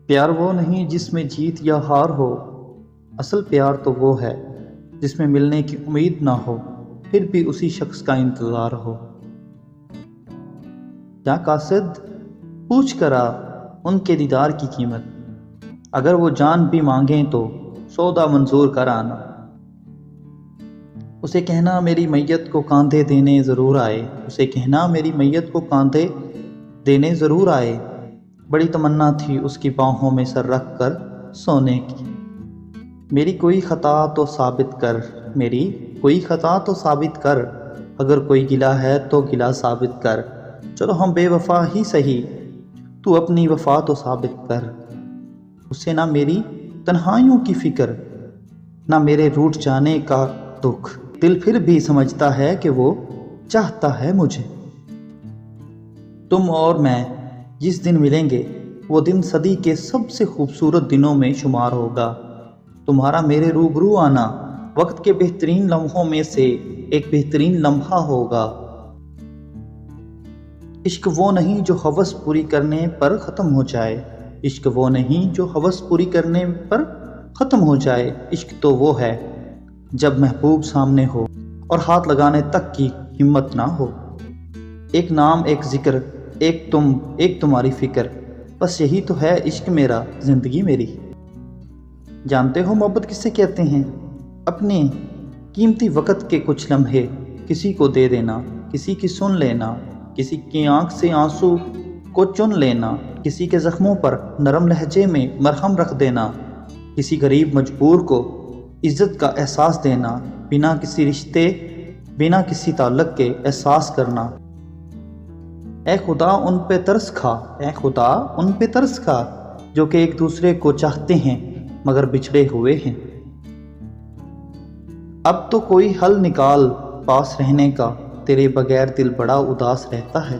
پیار وہ نہیں جس میں جیت یا ہار ہو، اصل پیار تو وہ ہے جس میں ملنے کی امید نہ ہو، پھر بھی اسی شخص کا انتظار ہو۔ کیا قاصد پوچھ کرا ان کے دیدار کی قیمت، اگر وہ جان بھی مانگیں تو سودا منظور کر آنا۔ اسے کہنا میری میت کو کاندھے دینے ضرور آئے، اسے کہنا میری میت کو کاندھے دینے ضرور آئے، بڑی تمنا تھی اس کی باہوں میں سر رکھ کر سونے کی۔ میری کوئی خطا تو ثابت کر، میری کوئی خطا تو ثابت کر، اگر کوئی گلہ ہے تو گلہ ثابت کر، چلو ہم بے وفا ہی سہی، تو اپنی وفا تو ثابت کر۔ اسے نہ میری تنہائیوں کی فکر، نہ میرے روٹھ جانے کا دکھ، دل پھر بھی سمجھتا ہے کہ وہ چاہتا ہے مجھے۔ تم اور میں جس دن ملیں گے وہ دن صدی کے سب سے خوبصورت دنوں میں شمار ہوگا۔ تمہارا میرے روبرو آنا وقت کے بہترین لمحوں میں سے ایک بہترین لمحہ ہوگا۔ عشق وہ نہیں جو ہوس پوری کرنے پر ختم ہو جائے، عشق وہ نہیں جو ہوس پوری کرنے پر ختم ہو جائے، عشق تو وہ ہے جب محبوب سامنے ہو اور ہاتھ لگانے تک کی ہمت نہ ہو۔ ایک نام، ایک ذکر، ایک تم، ایک تمہاری فکر، بس یہی تو ہے عشق میرا، زندگی میری۔ جانتے ہو محبت کسے کہتے ہیں؟ اپنے قیمتی وقت کے کچھ لمحے کسی کو دے دینا، کسی کی سن لینا، کسی کی آنکھ سے آنسو کو چن لینا، کسی کے زخموں پر نرم لہجے میں مرہم رکھ دینا، کسی غریب مجبور کو عزت کا احساس دینا، بنا کسی رشتے، بنا کسی تعلق کے احساس کرنا۔ اے خدا ان پہ ترس کھا، اے خدا ان پہ ترس کھا، جو کہ ایک دوسرے کو چاہتے ہیں مگر بچھڑے ہوئے ہیں۔ اب تو کوئی حل نکال پاس رہنے کا، تیرے بغیر دل بڑا اداس رہتا ہے۔